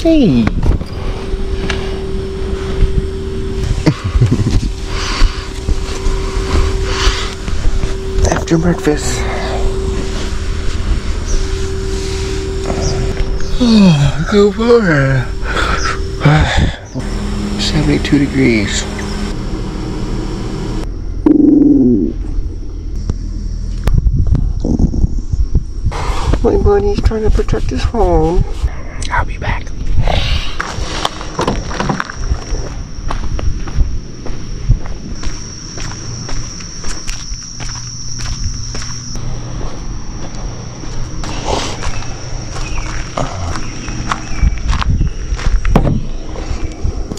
Hey. After breakfast. Oh, go for it. 72 degrees. My buddy's trying to protect his home. I'll be back.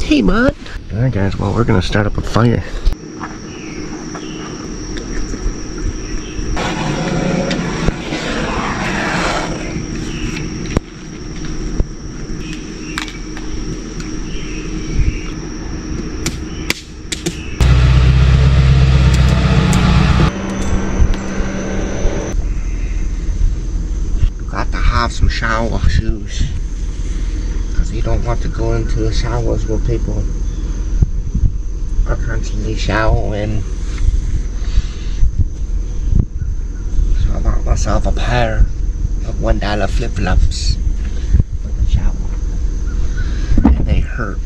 Hey, bud. Alright, guys, well, we're gonna start up a fire. Got to have some shower shoes. You don't want to go into the showers where people are constantly showering. So I bought myself a pair of $1 flip-flops for the shower. And they hurt.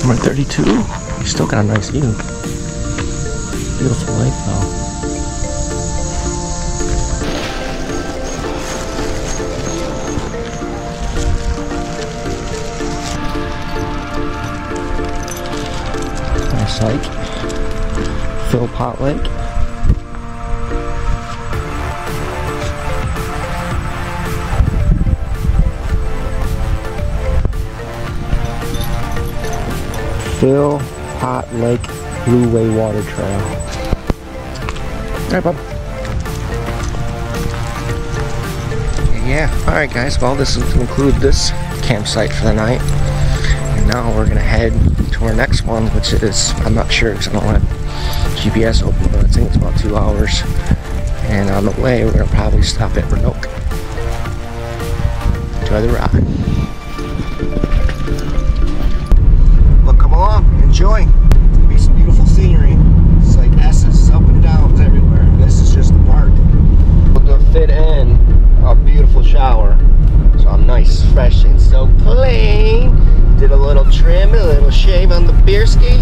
We're at 32. We still got a nice view. Beautiful lake though. Nice lake. Philpott Lake. Philpott Lake Blue Way Water Trail. Alright, bud. Yeah, alright guys, well this will conclude this campsite for the night. And now we're gonna head to our next one, which is, I'm not sure because I don't have GPS open, but I think it's about 2 hours. And on the way, we're gonna probably stop at Roanoke. Enjoy the ride. Enjoy. It's gonna be some beautiful scenery. It's like S's up and downs everywhere. This is just the park. To fit in a beautiful shower. So I'm nice, fresh, and so clean. Did a little trim, a little shave on the beer ski.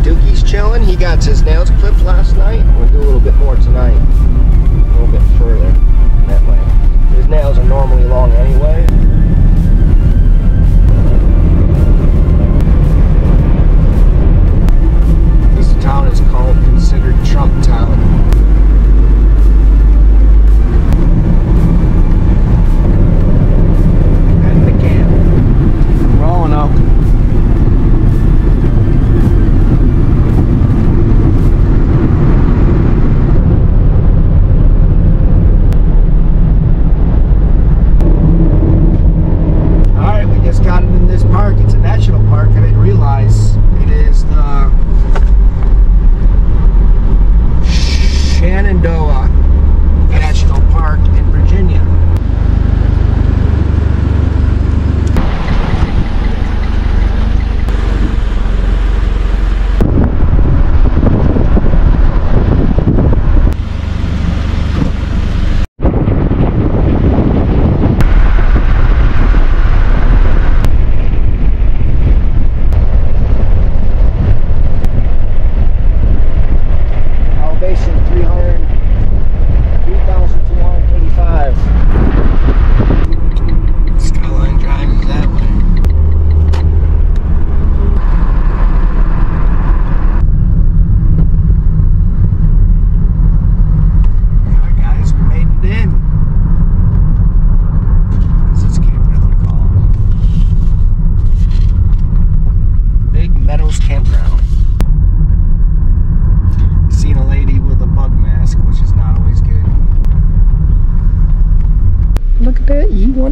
Dukkie's chilling. He got his nails clipped last night. We'll do a little bit more tonight. A little bit further that way. His nails are normally long anyway. Town is considered Trump Town. And the camp. Roanoke.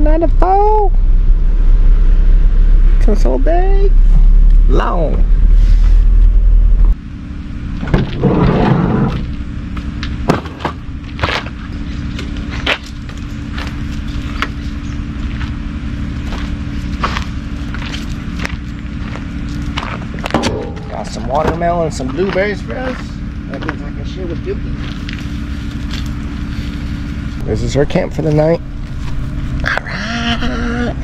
94. It's so big. Long. Got some watermelon and some blueberries for us. That means I can share with Dukkie. This is our camp for the night. Alright.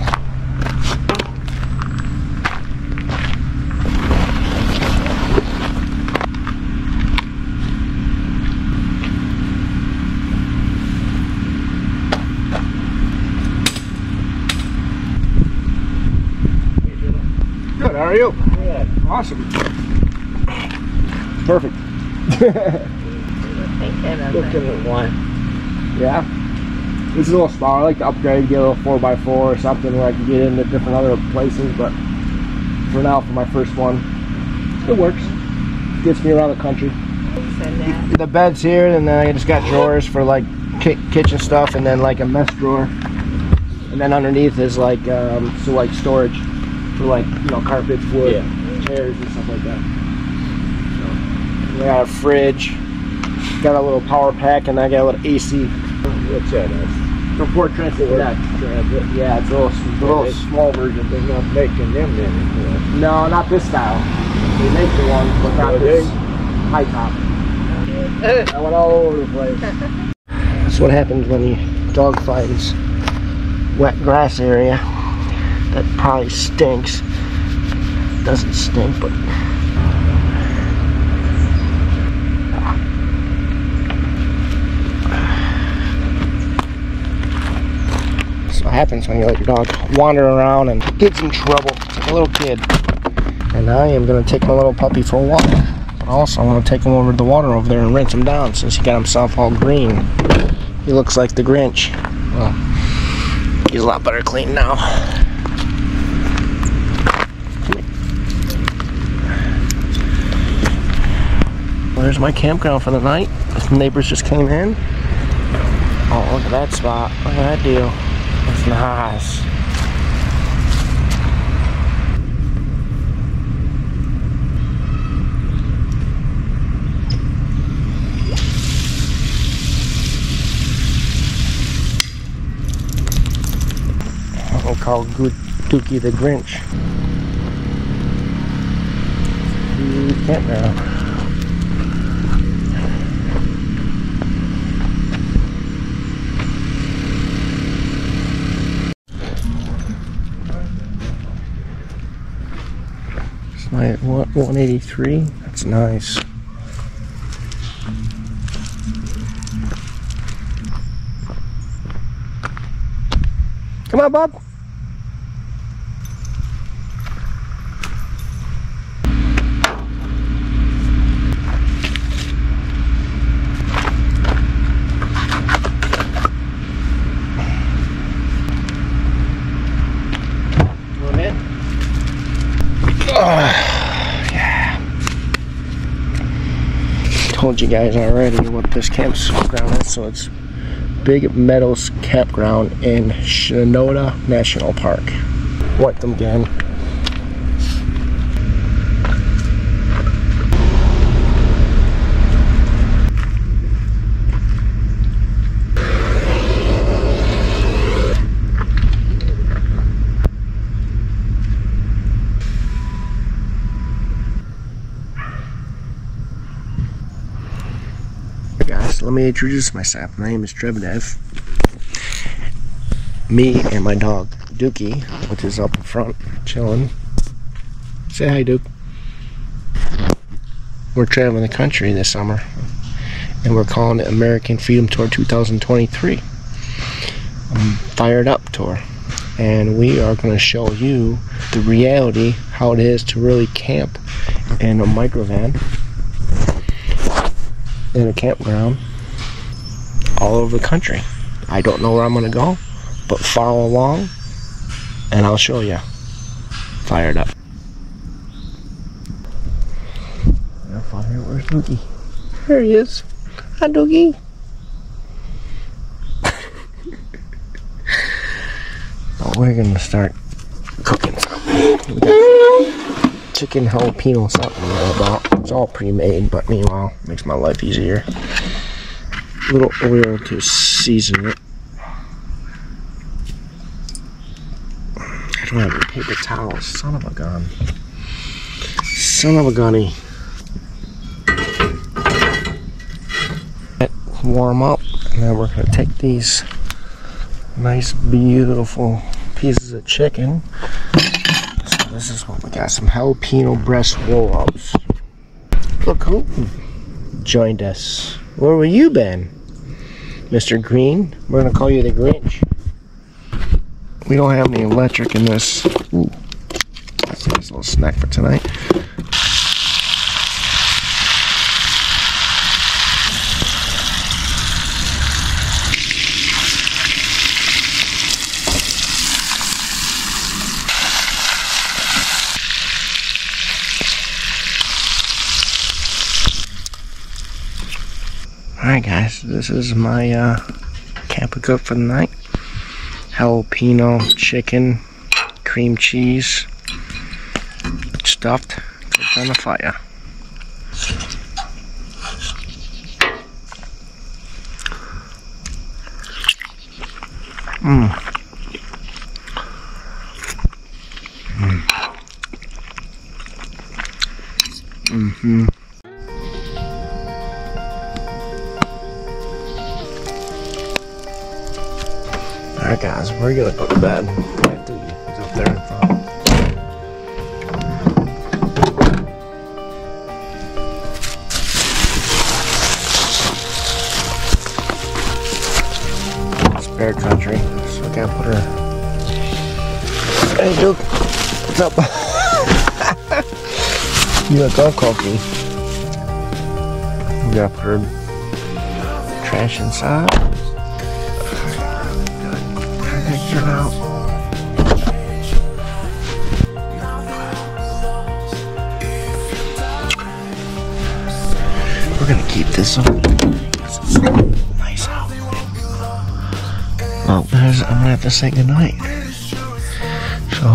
Good, how are you? Good. Awesome. Perfect. Looking at one. Yeah. This is a little smaller. I like to upgrade, get a little 4x4 or something where I can get into different other places, but for now, for my first one, it works. Gets me around the country. The bed's here, and then I just got drawers for like kitchen stuff, and then like a mess drawer, and then underneath is like storage for like, you know, carpets, wood, chairs, and stuff like that. So, we got a fridge, got a little power pack, and I got a little AC. What's that? For Port Transit. Yeah, it's a little small version. They're not making them anymore. No, not this style. They make the one, but not this high top. I went all over the place. That's what happens when you dog finds wet grass area. That probably stinks. Doesn't stink, but what happens when you let your dog wander around and gets in trouble. It's like a little kid. And I am going to take my little puppy for a walk. But also I'm going to take him over to the water over there and rinse him down since he got himself all green. He looks like the Grinch. Well, he's a lot better clean now. Well, there's my campground for the night. The neighbors just came in. Oh, look at that spot. Look at that deal. That's nice. We'll call Dukkie the Grinch. Campground. At 183. That's nice. Come on, Bob. Come in. Yeah. Told you guys already what this campground is, so it's Big Meadows Campground in Shenandoah National Park. What them again? Guys, let me introduce myself. My name is TrevDev. Me and my dog Dukkie, which is up in front, chilling. Say hi, Duke. We're traveling the country this summer, and we're calling it American Freedom Tour 2023. Fired Up Tour, and we are going to show you the reality, how it is to really camp in a microvan in a campground all over the country. I don't know where I'm gonna go, but follow along and I'll show you. Fired up. Where's Dukkie? There he is. Hi, Dukkie. we're gonna start cooking something. We got chicken jalapeno something about. It's all pre-made, but meanwhile, makes my life easier. A little oil to season it. I don't have any paper towels. Son of a gun. Son of a gunny. Warm up, and then we're gonna take these nice, beautiful pieces of chicken. So this is what we got: some jalapeno breast roll-ups. Look who joined us. Where were you been, Mr. Green? We're gonna call you the Grinch. We don't have any electric in this. Ooh, that's a nice little snack for tonight. Alright guys, this is my camper cook for the night. Jalapeno chicken, cream cheese, stuffed, cooked on the fire. Alright guys, we're gonna go to bed. Dukkie is up there in front. It's Byrd country, so I can't put her. Hey Duke, what's up? You got golf coffee. We gotta put her trash inside. Out. We're gonna keep this on. It's nice out. Well, I'm gonna have to say goodnight. So,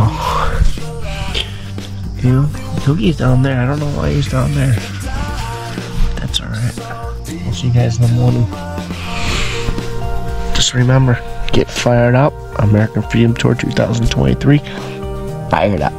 Dukkie's down there. I don't know why he's down there. That's alright. We'll see you guys in the morning. Just remember, get fired up. American Freedom Tour 2023. Fired up.